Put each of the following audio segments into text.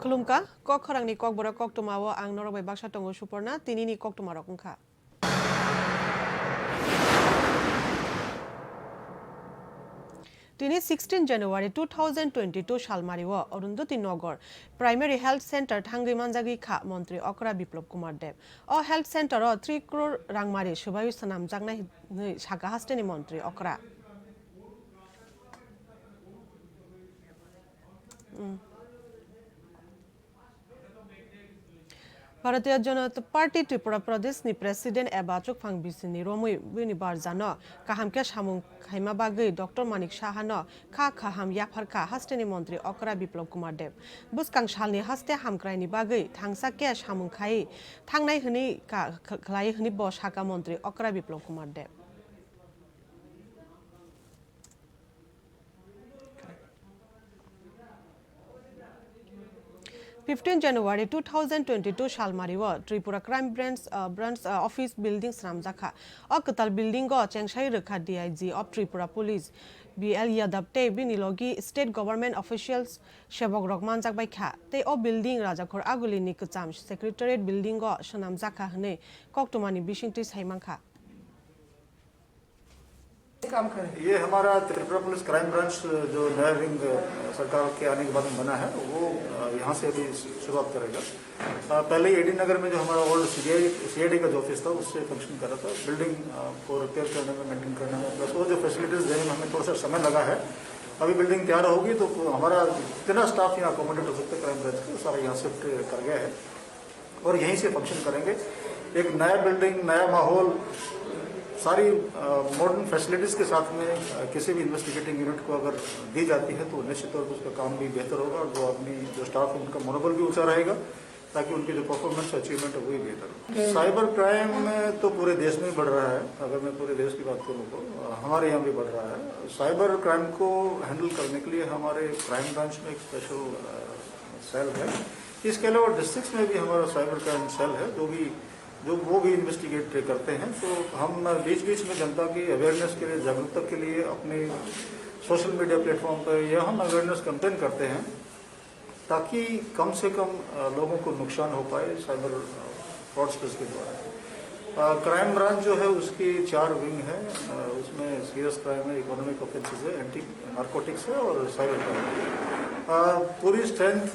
Kulumka, Kokborok Kokborok Koktwma ang Norway Baksa Tongo Suporna, Tinini Kokborok Koktwma. Tini 16 January 2022 Shalmariwa Arundhati Nagar Primary Health Center Thangri Manjagi Kha Mantri Okra Biplop Kumar Deb. O Health Center o 3 crore Rangmari Shubayu Sanam Jagna Shaka Hasteni Mantri Okra. Bharatiya Janata Party Tripura Pradesh ni President Ebachuk Phang Bisini Romui Binibar Jano Kahamke Shamung Khaima Bagai Dr. Manik Shahano Kha Khaham Yapharka Hasteni Mantri Okra Biplop Kumar Deb Buskang Shalni Haste Hamkraini Bagai Thangsa Ke Shamung Khai Thangnai Hni Ka Khlai Hni Bosh Haka Mantri Okra Biplop Kumar Deb 15 January 2022 Shalmariwa Tripura Crime Branch Office Building Sramjakha Okatal Building go Chengsai Rekha DIG of Tripura Police BL Yadapte Binilogi State Government Officials Shebok Rokman Jakbai Kha Te o Building Rajakhor Aguli ni Kucham Secretariat Building go Shanamjakha Hne Koktwma ni Bishingti Saimangkha ये हमारा Tripura police crime branch जो नया wing सरकार के आने के बाद में बना है वो यहाँ से अभी शुरुआत करेगा। पहले ही एडी नगर में जो हमारा ओल्ड सीआईडी का जो ऑफिस था उससे फंक्शन कर रहा था। बिल्डिंग को रिपेयर करने में मेंटेन करने में प्लस वो जो फैसिलिटीज देने में हमें थोड़ा सा समय लगा है। अभी बिल्डिंग तैयार होगी तो हमारा जितना स्टाफ यहाँ अकोमोडेट हो सकता है क्राइम ब्रांच का सारा यहाँ शिफ्ट कर गया है और यहीं से फंक्शन करेंगे। एक नया बिल्डिंग नया माहौल सारी मॉडर्न फैसिलिटीज के साथ में किसी भी इन्वेस्टिगेटिंग यूनिट को अगर दी जाती है तो निश्चित तौर पर उसका काम भी बेहतर होगा और जो आदमी जो स्टाफ है उनका मनोबल भी ऊंचा रहेगा ताकि उनकी जो परफॉर्मेंस अचीवमेंट है वही बेहतर हो। साइबर क्राइम में तो पूरे देश में बढ़ रहा है। अगर मैं पूरे देश की बात करूँ तो हमारे यहाँ भी बढ़ रहा है। साइबर क्राइम को हैंडल करने के लिए हमारे क्राइम ब्रांच में एक स्पेशल सेल है। इसके अलावा डिस्ट्रिक्ट में भी हमारा साइबर क्राइम सेल है जो वो भी इन्वेस्टिगेट करते हैं। तो हम बीच बीच में जनता की अवेयरनेस के लिए जागरूकता के लिए अपने सोशल मीडिया प्लेटफॉर्म पर यह हम अवेयरनेस कैंपेन करते हैं ताकि कम से कम लोगों को नुकसान हो पाए साइबर फ्रॉडस्टर्स के द्वारा। क्राइम ब्रांच जो है उसकी 4 विंग है। उसमें सीरियस क्राइम है, इकोनॉमिक ऑफेंसेस है, एंटी नार्कोटिक्स है और साइबर क्राइम। पूरी स्ट्रेंथ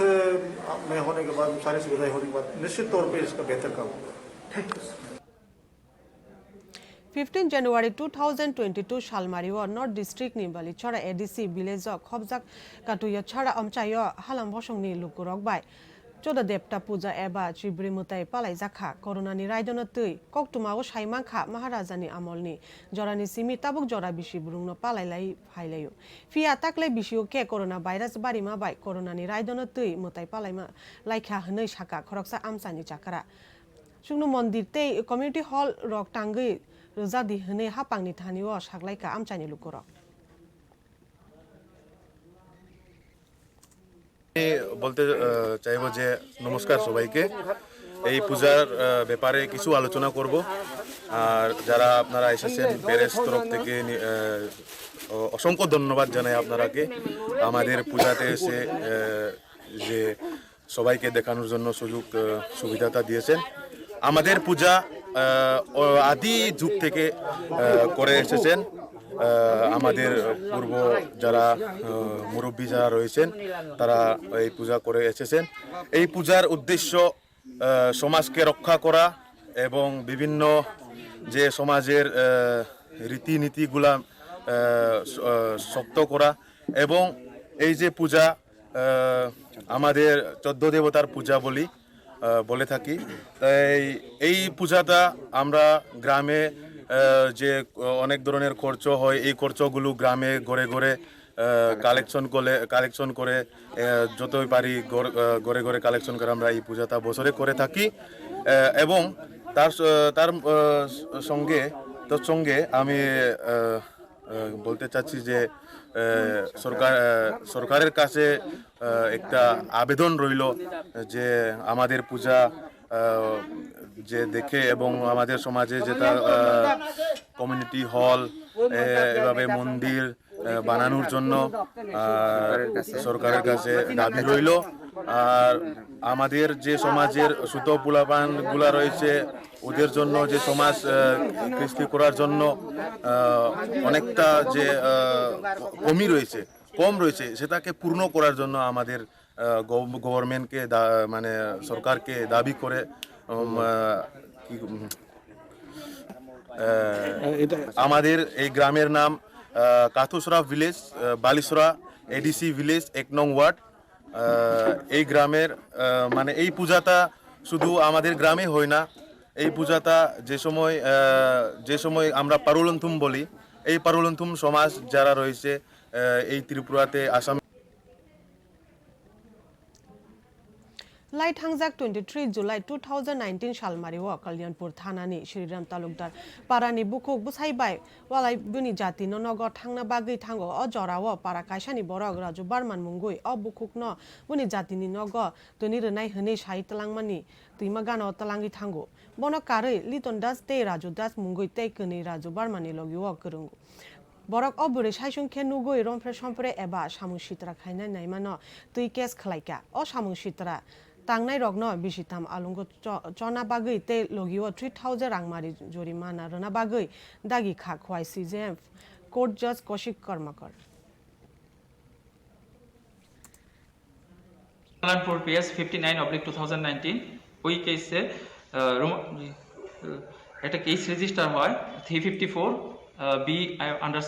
में होने के बाद सारी सुविधाएं होने के बाद निश्चित तौर पर इसका बेहतर काम होगा। 15 January 2022 Shalmariwa North District ni Balichara ADC Village Khobjak Katuya Chara Amchayo Halam Bosong ni Lukurok Bai Choda Depta Puja Eba Chibri Mutai Palai Zakha Corona ni Raidono Tui Koktwma o Saimangkha Maharaja ni Amolni Jorani Simi Tabuk Jora Bishi Brungno Palai Lai Phailayo Fia Takle Bishiu Ke Corona Virus Barima Bai Corona ni Raidono Tui Mutai Palai Ma Laikha Hnei Shaka Khoroksa Amsani Chakara Shungno Mondir Te Community Hall Rok Tangi Ruzadi Hne Hapangni Thaniwa Shaklaika Amchani Lukurok বলতে চাইবো যে নমস্কার সবাইকে এই পূজার ব্যাপারে কিছু আলোচনা করব আর যারা আপনারা এসেছেন প্যারেস তরফ থেকে অসংখ্য ধন্যবাদ জানাই আপনারাকে আমাদের পূজাতে এসে যে সবাইকে দেখানোর জন্য সুযোগ সুবিধাটা দিয়েছেন আমাদের পূজা আদি যুগ থেকে করে এসেছেন আমাদের পূর্ব যারা মুরব্বী যারা রয়েছেন তারা এই পূজা করে এসেছেন এই পূজার উদ্দেশ্য সমাজকে রক্ষা করা এবং বিভিন্ন যে সমাজের রীতিনীতিগুলা শক্ত করা এবং এই যে পূজা আমাদের 14 দেবতার পূজা বলে থাকি এই পূজাটা আমরা গ্রামে যে অনেক ধরনের খরচ হয় এই খরচগুলো গ্রামে ঘরে ঘরে কালেকশন করে যতই পারি ঘরে ঘরে কালেকশন করে আমরা এই পূজাটা বছরে করে থাকি এবং তার সঙ্গে আমি বলতে চাচ্ছি যে সরকারের কাছে একটা আবেদন রইল যে আমাদের পূজা যে দেখে এবং আমাদের সমাজে যেটা কমিউনিটি হল এভাবে মন্দির বানানোর জন্য সরকারের কাছে দাবি রইল। আর আমাদের যে সমাজের ছোট পোলাপানগুলা রয়েছে ওদের জন্য যে সমাজ কৃষ্টি করার জন্য অনেকটা যে কম রয়েছে সেটাকে পূর্ণ করার জন্য আমাদের গভর্নমেন্টকে মানে সরকারকে দাবি করে আমাদের এই গ্রামের নাম কাথুসরা ভিলেজ, বালিসরা এডিসি ভিলেজ 1 নং ওয়ার্ড। এই গ্রামের মানে এই পূজাটা শুধু আমাদের গ্রামে হয় না, এই পূজাটা যে সময় আমরা পারুলন্থুম বলি, এই পারুলন্থুম সমাজ যারা রয়েছে এই ত্রিপুরাতে আসাম लाइट हांजाक 23 जुलाई 2019 सालमारिव कल्याणपुर थानानि श्रीराम तालुकदार पारानि बुखुक बुसाइबाय वालाय बुनि जातिनो नग थांना बागै थांगो अ जराव पारा कायसानि बरक राजु बारमान मुंगुइ अ बुखुकनो बुनि जातिनि नग तुनि रनाय हनै साइ तलांमानि तुइमा गानो तलांगि थांगो बनो कारै लिटन दास ते राजु दास मुंगुइ ते कनि राजु बारमानि लगिव करंगु बरक अबुरे साइसुंखे नुगुइ रमफ्रे समफ्रे एबा सामुं सित्रा खायनाय नायमानो तुइ केस खलाइका अ सामुं सित्रा तांनाय रगनो बिसिताम आलुंगो चना बागै ते लगिव 3000 रांमारि जरिमाना रना बागै दागि खा खवाइ सीजेएम कोर्ट जज कौशिक कर्मकर कल्याणपुर PS 59/2019 ওই কেসে একটা কেস রেজিস্টার হয় 354 B আন্ডার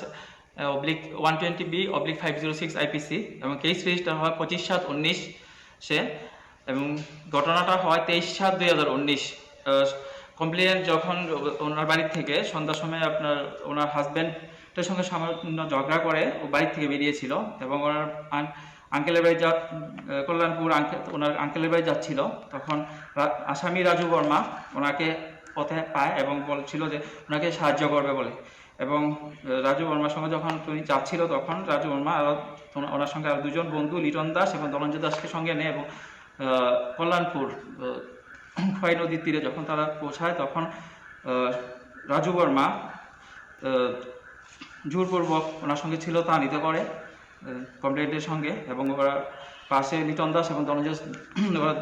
/120 B /506 IPC এবং কেস রেজিস্টার হয় 25/7/19 সে এবং ঘটনাটা হয় 23/7/2019। কমপ্লেইন্ট যখন ওনার বাড়ি থেকে সন্ধ্যার সময় আপনার ওনার হাজব্যান্ডের সঙ্গে সামান্য ঝগড়া করে ও বাড়ি থেকে বেরিয়েছিল এবং ওনার আঙ্কেলের বাড়ি কল্যাণপুর ওনার আঙ্কেলের বাড়ি যাচ্ছিল, তখন আসামি রাজু বর্মা ওনাকে পথে পায় এবং বলছিল যে ওনাকে সাহায্য করবে বলে। এবং রাজু বর্মার সঙ্গে যখন উনি যাচ্ছিল তখন রাজু বর্মা ওনার সঙ্গে আর দুজন বন্ধু লিটন দাস এবং ধনঞ্জয় দাসকে সঙ্গে নেয় এবং কল্যাণপুর খোয়াই নদীর তীরে যখন তারা পৌঁছায় তখন রাজু বর্মা জোরপূর্বক ওনার সঙ্গে ছিল তা নিতে করে কমপ্লেন্টের সঙ্গে এবং ওরা পাশে লিটন দাস এবং ধনঞ্জয় ওরা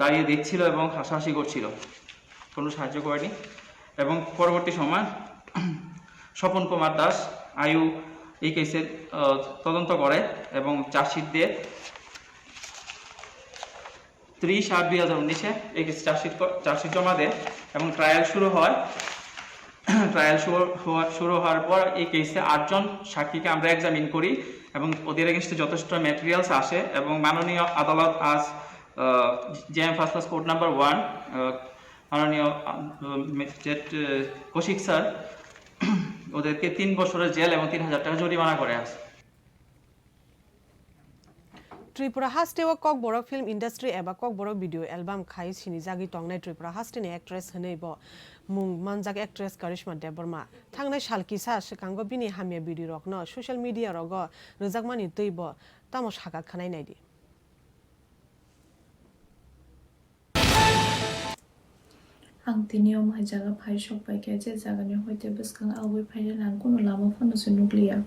দাঁড়িয়ে দেখছিল এবং হাসাহাসি করছিল, কোনো সাহায্য করেনি। এবং পরবর্তী সময় স্বপন কুমার দাস আয়ু এই কেসের তদন্ত করে এবং চার্জশিট দিয়ে 30/8/2019 এই কেস চার্জশিট জমা দেয় এবং ট্রায়াল শুরু হয়। ট্রায়াল শুরু হওয়ার পর এই কেসে 8 জন সাক্ষীকে আমরা এক্সামিন করি এবং ওদের এগেনস্টে যথেষ্ট ম্যাটেরিয়ালস আসে এবং মাননীয় আদালত আজ JM first class court number 1 মাননীয় ম্যাজিস্ট্রেট কৌশিক স্যার ওদেরকে 3 বছরের জেল এবং 3000 টাকা জরিমানা করে আছে। त्रिपुरा हास्टेव ककबरक फिल्म इंडस्ट्री एबा ककबरक भिडियो एल्बाम खाई सिनि जागि तंनाय त्रिपुरा हास्टेनि एक्ट्रेस हनैब मुं मानजाक एक्ट्रेस करिश्मा देबबर्मा थांनाय सालकिसा सिकांगो बिनि हामिया भिडियो रकनो सोशल मीडिया रग रोजाकमानि दैब तामो साका खानाय नायदि आं दिनियाव माय जागा फाइ सकबाय जे जागानि हयते बसखां आवै फाइले लान कोनो लामा फनसो नुग्लिया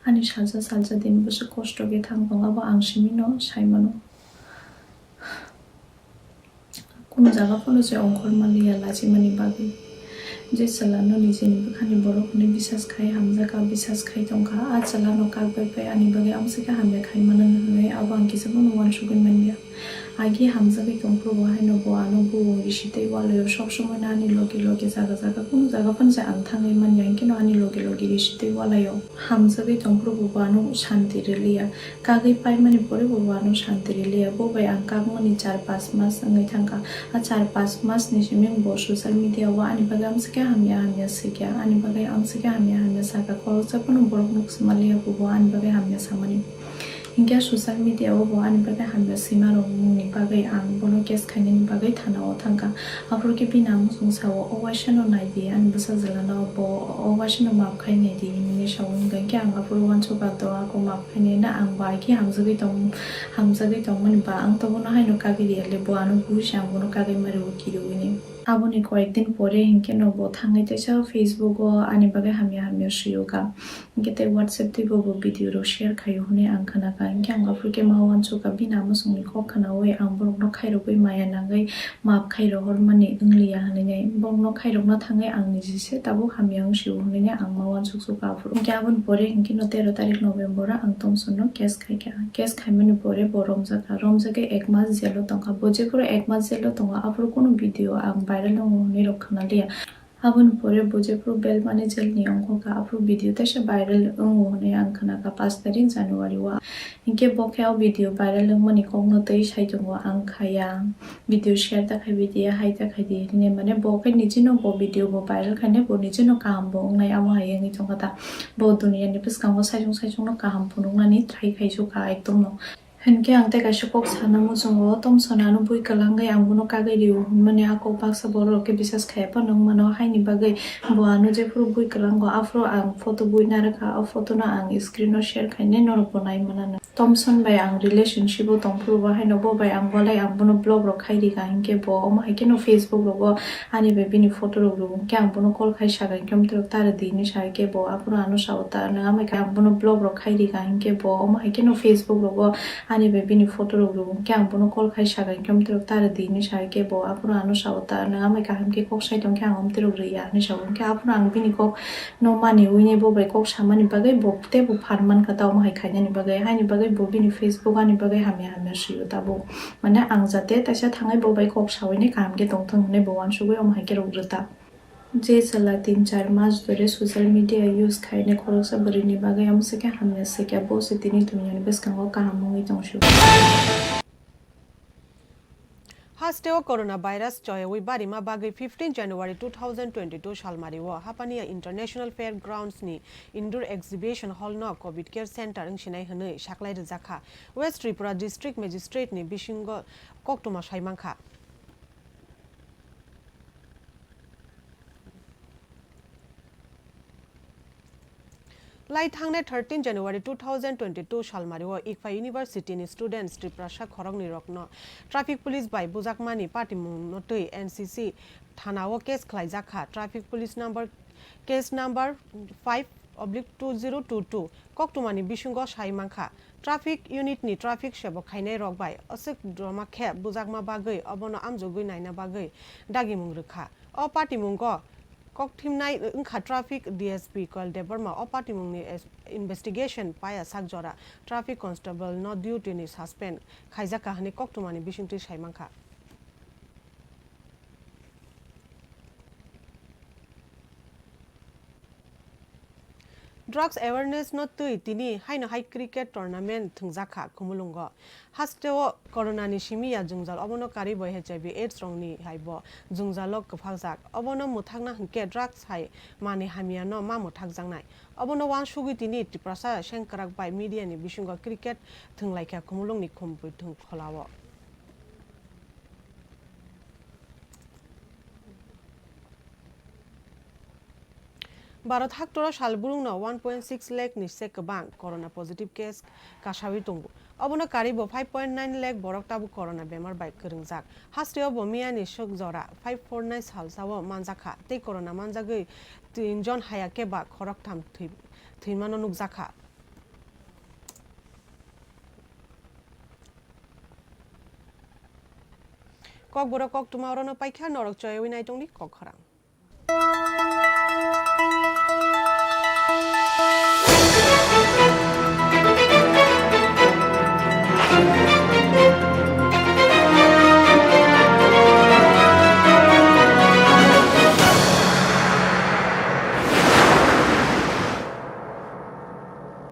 आंनि सालजा दिन बसो खस्थ'गे थांबाङाबो आं सिमिनो साइमानो कोनो जागाफोरनोसो अंखर मालिया लाजिमानि बागै जे सालानो निजेनि बखानि बर'खौनो बिसास खाय हामजागा बिसास खाय दंखा आ सालानो कागबाय आंनि बागै आमसेका हामया खाय मानो होनाय आबो आं किसबो नवान सुगन मानिया आगे हामजागै दंफ्रबो हायनो बआनो बो रिसितै वालायाव सब समय आंनि लगे जागा कोनो जागाफोरनोसो आं थाङै मानिया किन्तु आंनि लगे रिसितै वालायाव हामजागै दंफ्रबो बआनो शान्ति रिलिया कागै पाइ माने परे बआनो शान्ति रिलिया बबाय आं कागमनि 4-5 मास आङै थांका आ 4-5 मास निसिमें ब सोशल मीडिया वा आंनि बागै आमसेका हामया सिक्या आंनि बागै आमसेका हामया साका खरसाफोरनो बर'खौनो मालिया बो आंनि बागै हामया सामानि इंगे सोशल मीडिया वो आंनि बागै हामया सिमारो मुंनि बागै आं बनो केस खायनायनि बागै थानाव थांका आफोरके बिना मुसंसाव अवाइशनो नायदि आंनि बसा जलानो ब अवाइशनो माप खायनायदि नि सावन गंके आं आफोर वानसो बादो आको माप खायनायना आं बायके हामजागै दं माने बा आं तो बनो हायनो कागिरियाले बो आनो बुश आं बनो कागै मारो किरुनि Aboni কয়েকদিন পরে হিংকে নব থাঙ্গাই তেসা ফেসবুক ও আনি বাগে হামিয়া শিওগা হিংকে তে হোয়াটসঅ্যাপ তে বো ভিডিও रो शेयर खायो हने आं खानाका हिंके आं गाफुरके मावान चोका बिना मसंनि ख खानावे आं बरकनो खाइरबै माया नांगै माप खाइरो हरमानि इंलिया हने बरकनो खाइरकना थांगै आं निजिसे ताबो हामिया शिव हने आं मावान चोका आफुर हिंके आबन परे हिंके नो 13 तारिख नभेम्बर आं तमसनो केस खाइमानि परे बो रमजाके 1 मास जेलो तंका बोजेपुर 1 मास जेलो तंका आफुर कोनो भिडियो आं भाइरल होने रखना लिया आबन परे बोजेपुर बेलमानि जेलनि अंखका आफुर भिडियो तेसे भाइरल होने आं खानाका 5 तारिख जानुवारि वा इनके बकेआव भिडियो भाइरल मनि कगनो तै साइदंगो आं खाया भिडियो शेयर ताखाय भिडियो हाइ ताखाय दिने माने बके निजिनो बो भिडियो बो भाइरल खाने बो निजिनो काम बो नाय आमा हायनि तंगाता बो दुनियानि पिसकांगो साइजों नो काम फुनुंनानि ट्राइ खाइसो का एकदम नो हिंके आं तेगासो कक सानामु जोंगो तम सनानो बुइ कलांगै आं बुनो कागै रिउ माने आको बाक्सा बरो के बिसास खायपा नों मानो हाइनि बागै बोआनो जेफुर बुइ कलांगो आफ्रो आं फटो बुइ नारखा आ फटो ना आं स्क्रिन शेयर खायने नर बनाय मानानो थमसन बाय आं रिलेशनशिप दंफ्रु बाहाय नो बाय आं बलाय आं बुनो ब्लग रो खायरि गा हिंके बो अमा हायके नो फेसबुक रो आनि बे बिनि फटो रो के आं बुनो कल खाय सागा केम तो तार दिनि सायके बो आफ्रो आनो सावता नङा माय आं बुनो ब्लग रो खायरि गा हिंके बो अमा हायके नो फेसबुक रो आनि बे बिनि फटो रो के आं बुनो कल खाय सागा केम तो तार दिनि सायके बो आफ्रो आनो सावता नङा माय गाहाम के कक साइ दं के आं हमते रो रिया नि साव के आफ्रो आं बिनि कक नो मानि उइने बो बाय कक सामानि बागै बते बो फारमान खता अमा हाय खायनानि बागै हायनि बागै बो बिनि फेसबुक आनि बागै हामिया शियो ताबो माने आं जाते तासा थाङै बो बाय कक सावैने गाहाम के दंथों हने बवान सुगै अमा हाय के रोग्रता जे चला 3-4 मास धरे सोशल मीडिया यूज खायने खरसा बरिनि बागै हमसे के हामिया से के बो से तिनि दुनियानि बेसकांगो गाहाम मुङै दंसु हास्टेव कोरोना भाइरस चयवी बारिमा बागै 15 जानुवारि 2022 सालमारिव हापानिया इंटरनेशनल फेयर ग्राउंड्स नि इंडोर एक्जिबिशन हॉल न कोविड केयर सेंटर इंसिनाय हनै साखलाय रजाखा वेस्ट त्रिपुरा डिस्ट्रिक्ट मजिस्ट्रेट नि बिसिंग कोक्टमा साइमांखा लाई थांने 13 जानुवारि 2022 सालमारिव इकफा यूनिवर्सिटी नि स्टूडेंट्स त्रिपुरा खरग नि रकन ट्रैफिक पुलिस बाय बुजाकमानि पार्टी मुंगनतै एनसीसी थानाव केस खलाइजाखा traffic police number case number 5/2022 कोक्टमानि बिसुंग साइमांखा ट्रैफिक यूनिट नि ट्रैफिक सेवक खायनाय रकबाय असक द्रमा खे बुजाकमा बागै अबनो आमजोगै नायना बागै दागि मुंगरखा अ पार्टी मुंग ककथिमनाय उनखा ट्रैफिक डीएसपी कलदेव वर्मा अ पार्टी मुंगनि इन्वेस्टिगेशन पाया साकजरा ट्रैफिक कांस्टेबल न ड्यूटी नि सस्पेंड खाइजाका हने कोक्टमानि बिसुंथि साइमांखा ड्रग्स अवेयरनेस न तुई तिनी हाइनो हाइ क्रिकेट टूर्नामेंट थुंजाखा खुमुलुंग हास्टेव कोरोना नि सिमिया जुंजाल अबनो कारी बय एचआईवी एड्स रंगनि हाइबो जुंजाल कफाकजाक अबनो मुथाकना हंके ड्रग्स हाइ माने हामिया न मा मुथाकजांनाय अबनो वान सुगि तिनी टिप्रासा शेंकराक बाय मीडिया नि बिसुंग क्रिकेट थुंलाइखा खुमुलुंगनि खुमबु थुं खलावो भारत हाक्टर सालबुरुंग 1.6 लाख निसे गोबां कोरोना पॉजिटिव केस कासावि दंबो अबनो कारिबो 5.9 लाख बरक ताबु कोरोना बेमार बाय करंजाक हास्टेव बमियानि शक जरा 549 सालसाव मानजाखा ते कोरोना मानजागै 3 जन हायाके बा खरकथाम थैमानो नुकजाखा kokborok koktwma orono paikha norok choywi naitongi kokhara